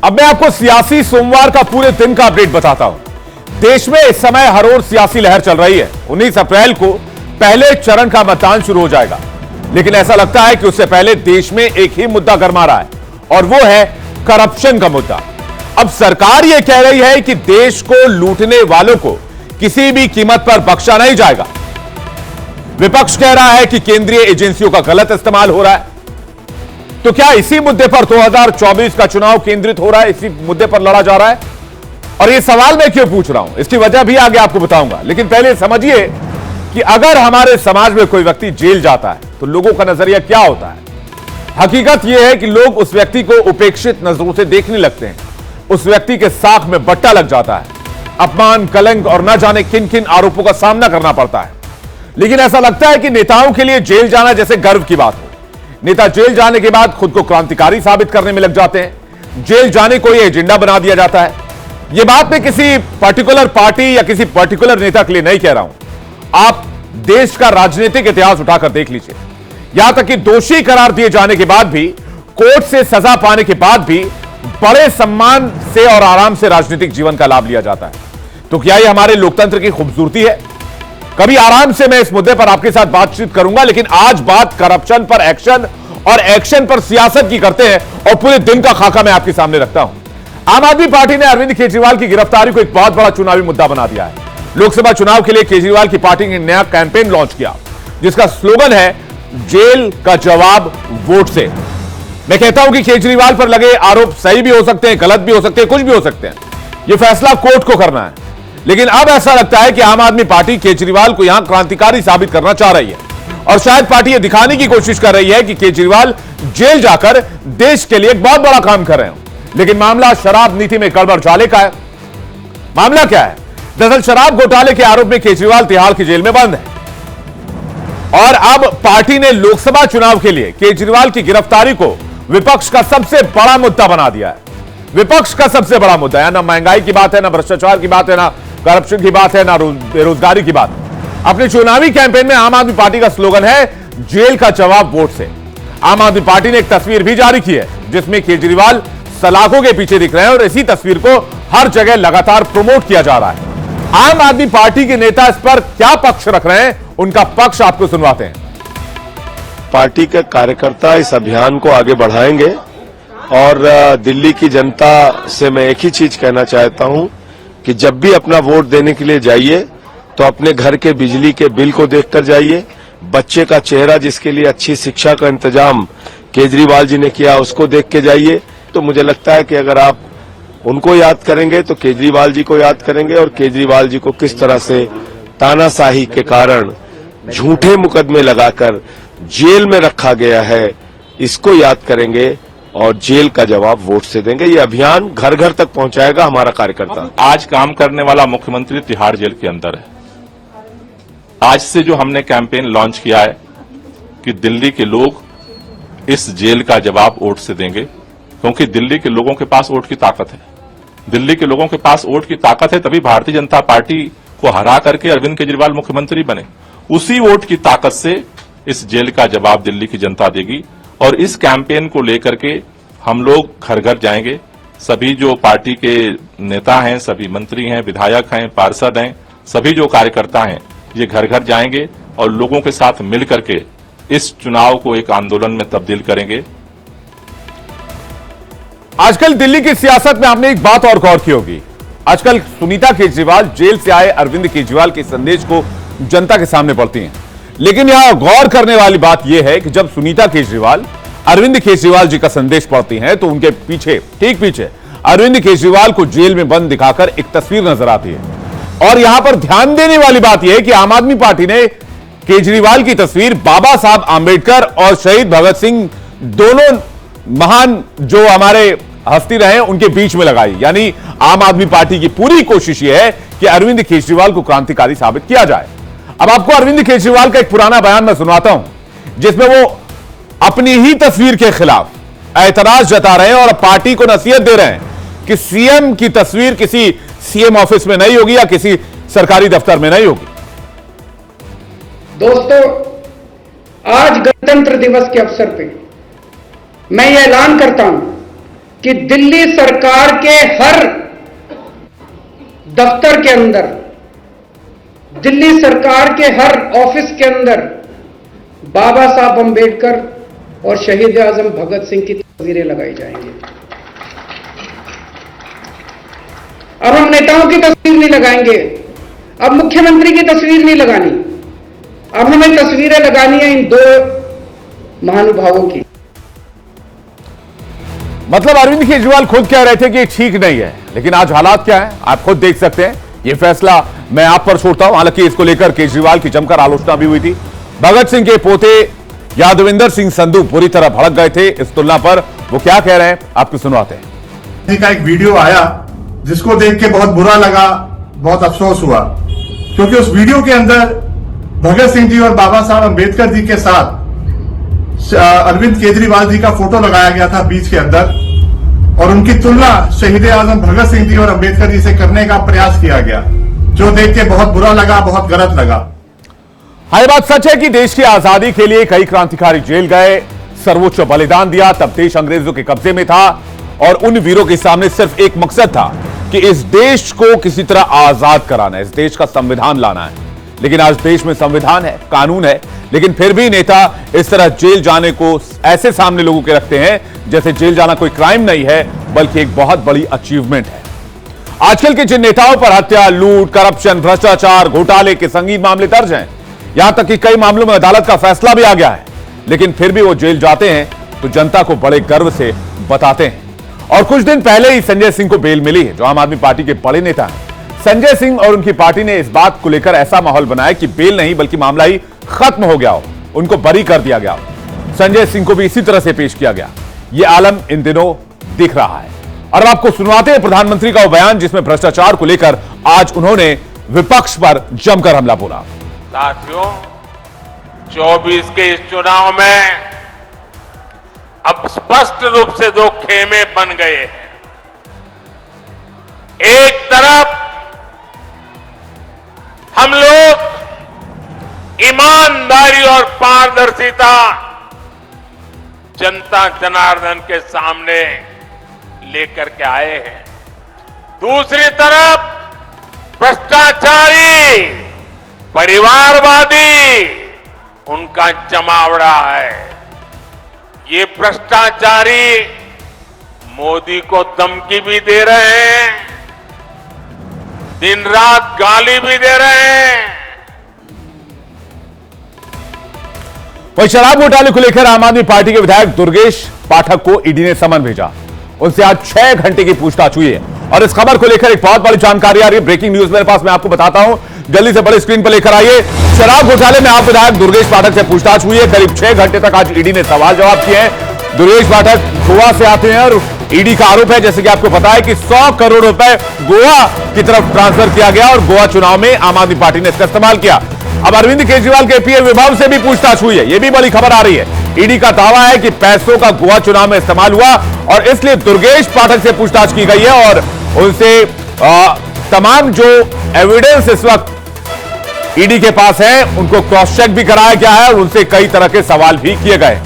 अब मैं आपको सियासी सोमवार का पूरे दिन का अपडेट बताता हूं। देश में इस समय हर ओर सियासी लहर चल रही है। 19 अप्रैल को पहले चरण का मतदान शुरू हो जाएगा, लेकिन ऐसा लगता है कि उससे पहले देश में एक ही मुद्दा गरमा रहा है और वो है करप्शन का मुद्दा। अब सरकार यह कह रही है कि देश को लूटने वालों को किसी भी कीमत पर बख्शा नहीं जाएगा। विपक्ष कह रहा है कि केंद्रीय एजेंसियों का गलत इस्तेमाल हो रहा है। तो क्या इसी मुद्दे पर 2024 का चुनाव केंद्रित हो रहा है, इसी मुद्दे पर लड़ा जा रहा है? और यह सवाल मैं क्यों पूछ रहा हूं, इसकी वजह भी आगे आपको बताऊंगा। लेकिन पहले समझिए कि अगर हमारे समाज में कोई व्यक्ति जेल जाता है तो लोगों का नजरिया क्या होता है। हकीकत यह है कि लोग उस व्यक्ति को उपेक्षित नजरों से देखने लगते हैं। उस व्यक्ति के साख में बट्टा लग जाता है, अपमान, कलंक और न जाने किन किन आरोपों का सामना करना पड़ता है। लेकिन ऐसा लगता है कि नेताओं के लिए जेल जाना जैसे गर्व की बात हो। नेता जेल जाने के बाद खुद को क्रांतिकारी साबित करने में लग जाते हैं। जेल जाने को यह एजेंडा बना दिया जाता है। यह बात मैं किसी पर्टिकुलर पार्टी या किसी पर्टिकुलर नेता के लिए नहीं कह रहा हूं। आप देश का राजनीतिक इतिहास उठाकर देख लीजिए। यहां तक कि दोषी करार दिए जाने के बाद भी, कोर्ट से सजा पाने के बाद भी बड़े सम्मान से और आराम से राजनीतिक जीवन का लाभ लिया जाता है। तो क्या यह हमारे लोकतंत्र की खूबसूरती है? कभी आराम से मैं इस मुद्दे पर आपके साथ बातचीत करूंगा, लेकिन आज बात करप्शन पर एक्शन और एक्शन पर सियासत की करते हैं और पूरे दिन का खाका मैं आपके सामने रखता हूं। आम आदमी पार्टी ने अरविंद केजरीवाल की गिरफ्तारी को एक बहुत बड़ा चुनावी मुद्दा बना दिया है। लोकसभा चुनाव के लिए केजरीवाल की पार्टी ने नया कैंपेन लॉन्च किया, जिसका स्लोगन है जेल का जवाब वोट से। मैं कहता हूं कि केजरीवाल पर लगे आरोप सही भी हो सकते हैं, गलत भी हो सकते हैं, कुछ भी हो सकते हैं। यह फैसला कोर्ट को करना है। लेकिन अब ऐसा लगता है कि आम आदमी पार्टी केजरीवाल को यहां क्रांतिकारी साबित करना चाह रही है और शायद पार्टी यह दिखाने की कोशिश कर रही है कि केजरीवाल जेल जाकर देश के लिए एक बहुत बड़ा काम कर रहे हैं। लेकिन मामला शराब नीति में गड़बड़ चाले का है। मामला क्या है? दरअसल शराब घोटाले के आरोप में केजरीवाल तिहाड़ की जेल में बंद है और अब पार्टी ने लोकसभा चुनाव के लिए केजरीवाल की गिरफ्तारी को विपक्ष का सबसे बड़ा मुद्दा बना दिया है। विपक्ष का सबसे बड़ा मुद्दा है। ना महंगाई की बात है, ना भ्रष्टाचार की बात है, ना करप्शन की बात है, ना बेरोजगारी की बात। अपने चुनावी कैंपेन में आम आदमी पार्टी का स्लोगन है जेल का जवाब वोट से। आम आदमी पार्टी ने एक तस्वीर भी जारी की है जिसमें केजरीवाल सलाखों के पीछे दिख रहे हैं और इसी तस्वीर को हर जगह लगातार प्रमोट किया जा रहा है। आम आदमी पार्टी के नेता इस पर क्या पक्ष रख रहे हैं, उनका पक्ष आपको सुनवाते हैं। पार्टी के कार्यकर्ता इस अभियान को आगे बढ़ाएंगे और दिल्ली की जनता से मैं एक ही चीज कहना चाहता हूं कि जब भी अपना वोट देने के लिए जाइए तो अपने घर के बिजली के बिल को देखकर जाइए। बच्चे का चेहरा जिसके लिए अच्छी शिक्षा का इंतजाम केजरीवाल जी ने किया उसको देख के जाइए। तो मुझे लगता है कि अगर आप उनको याद करेंगे तो केजरीवाल जी को याद करेंगे और केजरीवाल जी को किस तरह से तानाशाही के कारण झूठे मुकदमे लगाकर जेल में रखा गया है, इसको याद करेंगे और जेल का जवाब वोट से देंगे। ये अभियान घर घर तक पहुंचाएगा हमारा कार्यकर्ता। आज काम करने वाला मुख्यमंत्री तिहाड़ जेल के अंदर है। आज से जो हमने कैंपेन लॉन्च किया है कि दिल्ली के लोग इस जेल का जवाब वोट से देंगे, क्योंकि दिल्ली के लोगों के पास वोट की ताकत है। दिल्ली के लोगों के पास वोट की ताकत है, तभी भारतीय जनता पार्टी को हरा करके अरविंद केजरीवाल मुख्यमंत्री बने। उसी वोट की ताकत से इस जेल का जवाब दिल्ली की जनता देगी और इस कैंपेन को लेकर के हम लोग घर घर जाएंगे। सभी जो पार्टी के नेता हैं, सभी मंत्री हैं, विधायक हैं, पार्षद हैं, सभी जो कार्यकर्ता हैं, ये घर घर जाएंगे और लोगों के साथ मिल करके इस चुनाव को एक आंदोलन में तब्दील करेंगे। आजकल दिल्ली की सियासत में आपने एक बात और गौर की होगी। आजकल सुनीता केजरीवाल जेल से आए अरविंद केजरीवाल के संदेश को जनता के सामने पढ़ती हैं। लेकिन यहां गौर करने वाली बात यह है कि जब सुनीता केजरीवाल अरविंद केजरीवाल जी का संदेश पढ़ती हैं तो उनके पीछे, ठीक पीछे, अरविंद केजरीवाल को जेल में बंद दिखाकर एक तस्वीर नजर आती है। और यहां पर ध्यान देने वाली बात यह है कि आम आदमी पार्टी ने केजरीवाल की तस्वीर बाबा साहब आंबेडकर और शहीद भगत सिंह, दोनों महान जो हमारे हस्ती रहे, उनके बीच में लगाई। यानी आम आदमी पार्टी की पूरी कोशिश यह है कि अरविंद केजरीवाल को क्रांतिकारी साबित किया जाए। अब आपको अरविंद केजरीवाल का एक पुराना बयान मैं सुनाता हूं जिसमें वो अपनी ही तस्वीर के खिलाफ ऐतराज जता रहे हैं और पार्टी को नसीहत दे रहे हैं कि सीएम की तस्वीर किसी सीएम ऑफिस में नहीं होगी या किसी सरकारी दफ्तर में नहीं होगी। दोस्तों, आज गणतंत्र दिवस के अवसर पे मैं ये ऐलान करता हूं कि दिल्ली सरकार के हर दफ्तर के अंदर, दिल्ली सरकार के हर ऑफिस के अंदर बाबा साहब अंबेडकर और शहीद आजम भगत सिंह की तस्वीरें लगाई जाएंगी। अब हम नेताओं की तस्वीर नहीं लगाएंगे, अब मुख्यमंत्री की तस्वीर नहीं लगानी, अब हमें तस्वीरें लगानी है इन दो महानुभावों की। मतलब अरविंद केजरीवाल खुद कह रहे थे कि ये ठीक नहीं है, लेकिन आज हालात क्या है आप खुद देख सकते हैं। ये फैसला मैं आप पर छोड़ता हूं। हालांकि इसको लेकर केजरीवाल की जमकर आलोचना भी हुई थी। भगत सिंह के पोते यादविंदर सिंह संधू पूरी तरह भड़क गए थे इस तुलना पर। वो क्या कह रहे हैं आपको सुनवाते हैं। का एक वीडियो आया जिसको देख के बहुत बुरा लगा, बहुत अफसोस हुआ, क्योंकि उस वीडियो के अंदर भगत सिंह जी और बाबा साहब अंबेडकर जी के साथ अरविंद केजरीवाल जी का फोटो लगाया गया था बीच के अंदर, और उनकी तुलना शहीद आजम भगत सिंह जी और अंबेडकर जी से करने का प्रयास किया गया, जो देख के बहुत बुरा लगा, बहुत गलत लगा। हाँ, ये बात सच है कि देश की आजादी के लिए कई क्रांतिकारी जेल गए, सर्वोच्च बलिदान दिया, तब देश अंग्रेजों के कब्जे में था और उन वीरों के सामने सिर्फ एक मकसद था कि इस देश को किसी तरह आजाद कराना है, इस देश का संविधान लाना है। लेकिन आज देश में संविधान है, कानून है, लेकिन फिर भी नेता इस तरह जेल जाने को ऐसे सामने लोगों के रखते हैं जैसे जेल जाना कोई क्राइम नहीं है बल्कि एक बहुत बड़ी अचीवमेंट है। आजकल के जिन नेताओं पर हत्या, लूट, करप्शन, भ्रष्टाचार, घोटाले के संगीन मामले दर्ज हैं, यहां तक कि कई मामलों में अदालत का फैसला भी आ गया है, लेकिन फिर भी वो जेल जाते हैं तो जनता को बड़े गर्व से बताते हैं। और कुछ दिन पहले ही संजय सिंह को बेल मिली है, जो आम आदमी पार्टी के बड़े नेता हैं। संजय सिंह और उनकी पार्टी ने इस बात को लेकर ऐसा माहौल बनाया कि बेल नहीं बल्कि मामला ही खत्म हो गया हो, उनको बरी कर दिया गया हो। संजय सिंह को भी इसी तरह से पेश किया गया। यह आलम इन दिनों दिख रहा है। और आपको सुनवाते हैं प्रधानमंत्री का वो बयान जिसमें भ्रष्टाचार को लेकर आज उन्होंने विपक्ष पर जमकर हमला बोला। साथियों, 24 के इस चुनाव में अब स्पष्ट रूप से दो खेमे बन गए हैं। एक तरफ हम लोग ईमानदारी और पारदर्शिता जनता जनार्दन के सामने लेकर के आए हैं, दूसरी तरफ भ्रष्टाचारी, परिवारवादी उनका जमावड़ा है। ये भ्रष्टाचारी मोदी को धमकी भी दे रहे हैं, दिन रात गाली भी दे रहे हैं। वही शराब घोटाले को लेकर आम आदमी पार्टी के विधायक दुर्गेश पाठक को ईडी ने समन भेजा। उनसे आज 6 घंटे की पूछताछ हुई है और इस खबर को लेकर एक बहुत बड़ी जानकारी आ रही है। ब्रेकिंग न्यूज मेरे पास, मैं आपको बताता हूं, जल्दी से बड़ी स्क्रीन पर लेकर आइए। शराब घोटाले में आप विधायक दुर्गेश पाठक से पूछताछ हुई है। करीब 6 घंटे तक आज ईडी ने सवाल जवाब किए हैं। दुर्गेश पाठक गोवा से आते हैं और ईडी का आरोप है, जैसे कि आपको पता है, कि 100 करोड़ रुपए गोवा की तरफ ट्रांसफर किया गया और गोवा चुनाव में आम आदमी पार्टी ने इसका इस्तेमाल किया। अब अरविंद केजरीवाल के पीए विभाग से भी पूछताछ हुई है, यह भी बड़ी खबर आ रही है। ईडी का दावा है कि पैसों का गोवा चुनाव में इस्तेमाल हुआ और इसलिए दुर्गेश पाठक से पूछताछ की गई है और उनसे तमाम जो एविडेंस इस वक्त ईडी के पास है उनको क्रॉस चेक भी कराया गया है और उनसे कई तरह के सवाल भी किए गए।